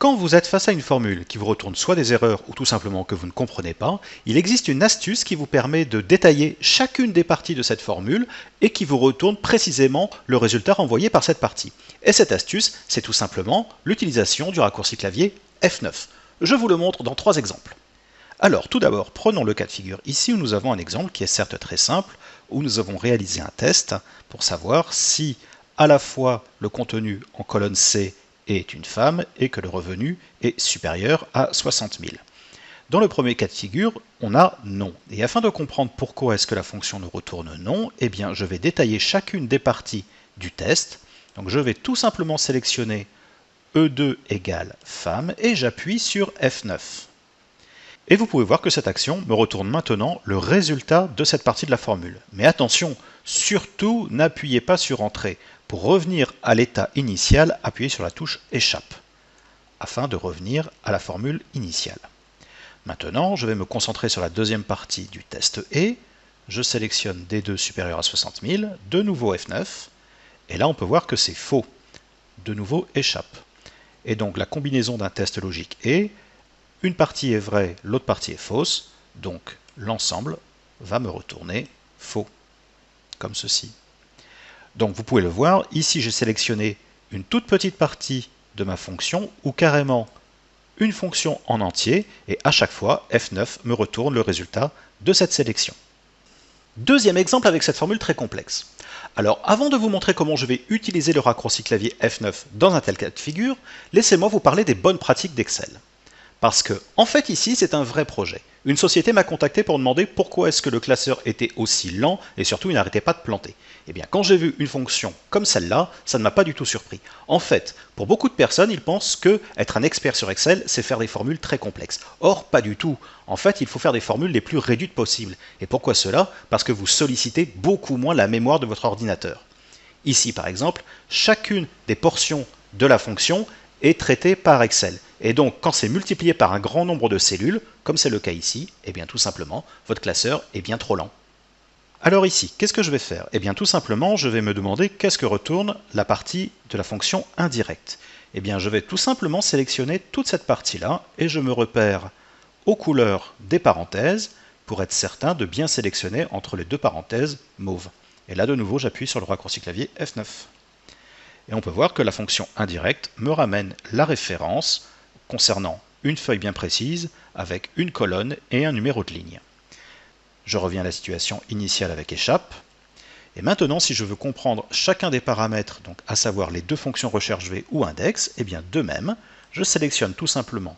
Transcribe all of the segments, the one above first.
Quand vous êtes face à une formule qui vous retourne soit des erreurs ou tout simplement que vous ne comprenez pas, il existe une astuce qui vous permet de détailler chacune des parties de cette formule et qui vous retourne précisément le résultat renvoyé par cette partie. Et cette astuce, c'est tout simplement l'utilisation du raccourci clavier F9. Je vous le montre dans 3 exemples. Alors, tout d'abord, prenons le cas de figure ici où nous avons un exemple qui est certes très simple, où nous avons réalisé un test pour savoir si à la fois le contenu en colonne C est une femme et que le revenu est supérieur à 60 000. Dans le premier cas de figure, on a non. Et afin de comprendre pourquoi est-ce que la fonction nous retourne non, eh bien je vais détailler chacune des parties du test. Donc je vais tout simplement sélectionner E2 égale femme et j'appuie sur F9. Et vous pouvez voir que cette action me retourne maintenant le résultat de cette partie de la formule. Mais attention, surtout n'appuyez pas sur Entrée. Pour revenir à l'état initial, appuyez sur la touche Échappe, afin de revenir à la formule initiale. Maintenant, je vais me concentrer sur la deuxième partie du test E. Je sélectionne D2 supérieur à 60 000, de nouveau F9, et là on peut voir que c'est faux. De nouveau Échappe. Et donc la combinaison d'un test logique est une partie est vraie, l'autre partie est fausse, donc l'ensemble va me retourner faux, comme ceci. Donc vous pouvez le voir, ici j'ai sélectionné une toute petite partie de ma fonction, ou carrément une fonction en entier, et à chaque fois F9 me retourne le résultat de cette sélection. Deuxième exemple avec cette formule très complexe. Alors avant de vous montrer comment je vais utiliser le raccourci clavier F9 dans un tel cas de figure, laissez-moi vous parler des bonnes pratiques d'Excel. Parce que, en fait, ici, c'est un vrai projet. Une société m'a contacté pour demander pourquoi est-ce que le classeur était aussi lent et surtout il n'arrêtait pas de planter. Eh bien, quand j'ai vu une fonction comme celle-là, ça ne m'a pas du tout surpris. En fait, pour beaucoup de personnes, ils pensent que être un expert sur Excel, c'est faire des formules très complexes. Or, pas du tout. En fait, il faut faire des formules les plus réduites possibles. Et pourquoi cela? Parce que vous sollicitez beaucoup moins la mémoire de votre ordinateur. Ici, par exemple, chacune des portions de la fonction est traitée par Excel. Et donc, quand c'est multiplié par un grand nombre de cellules, comme c'est le cas ici, eh bien tout simplement, votre classeur est bien trop lent. Alors ici, qu'est-ce que je vais faire? Eh bien tout simplement, je vais me demander qu'est-ce que retourne la partie de la fonction indirecte. Eh bien je vais tout simplement sélectionner toute cette partie-là et je me repère aux couleurs des parenthèses pour être certain de bien sélectionner entre les deux parenthèses mauve. Et là de nouveau, j'appuie sur le raccourci clavier F9. Et on peut voir que la fonction indirecte me ramène la référence concernant une feuille bien précise avec une colonne et un numéro de ligne. Je reviens à la situation initiale avec échappe. Et maintenant, si je veux comprendre chacun des paramètres, donc à savoir les deux fonctions recherche V ou index, eh bien de même, je sélectionne tout simplement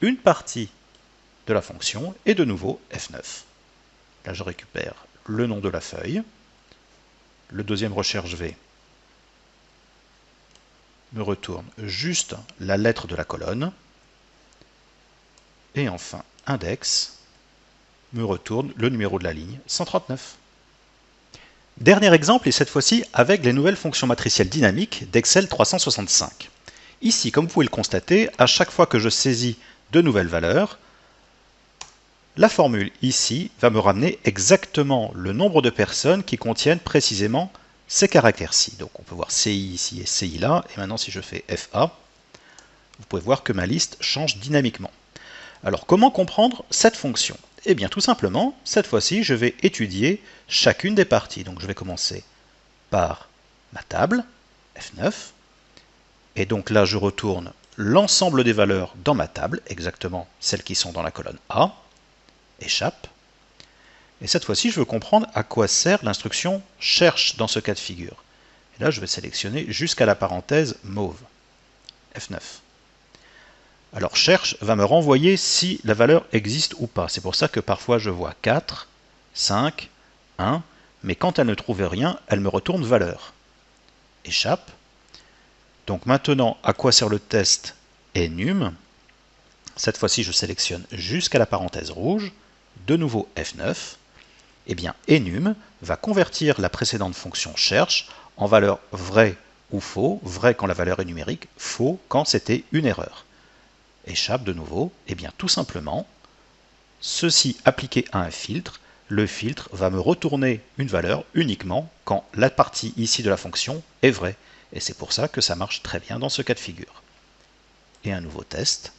une partie de la fonction et de nouveau F9. Là, je récupère le nom de la feuille, le deuxième recherche V me retourne juste la lettre de la colonne, et enfin index me retourne le numéro de la ligne 139. Dernier exemple, et cette fois-ci avec les nouvelles fonctions matricielles dynamiques d'Excel 365. Ici, comme vous pouvez le constater, à chaque fois que je saisis de nouvelles valeurs, la formule ici va me ramener exactement le nombre de personnes qui contiennent précisément ces caractères-ci. Donc on peut voir CI ici et CI là, et maintenant si je fais FA, vous pouvez voir que ma liste change dynamiquement. Alors comment comprendre cette fonction? Eh bien tout simplement, cette fois-ci je vais étudier chacune des parties. Donc je vais commencer par ma table, F9, et donc là je retourne l'ensemble des valeurs dans ma table, exactement celles qui sont dans la colonne A, échappe, et cette fois-ci je veux comprendre à quoi sert l'instruction cherche dans ce cas de figure. Et là je vais sélectionner jusqu'à la parenthèse mauve, F9. Alors cherche va me renvoyer si la valeur existe ou pas. C'est pour ça que parfois je vois 4, 5, 1, mais quand elle ne trouve rien, elle me retourne valeur. Échappe. Donc maintenant, à quoi sert le test enum? Cette fois-ci, je sélectionne jusqu'à la parenthèse rouge, de nouveau F9. Eh bien, enum va convertir la précédente fonction cherche en valeur vraie ou faux, vrai quand la valeur est numérique, faux quand c'était une erreur. Échappe de nouveau, et bien tout simplement, ceci appliqué à un filtre, le filtre va me retourner une valeur uniquement quand la partie ici de la fonction est vraie. Et c'est pour ça que ça marche très bien dans ce cas de figure. et un nouveau test.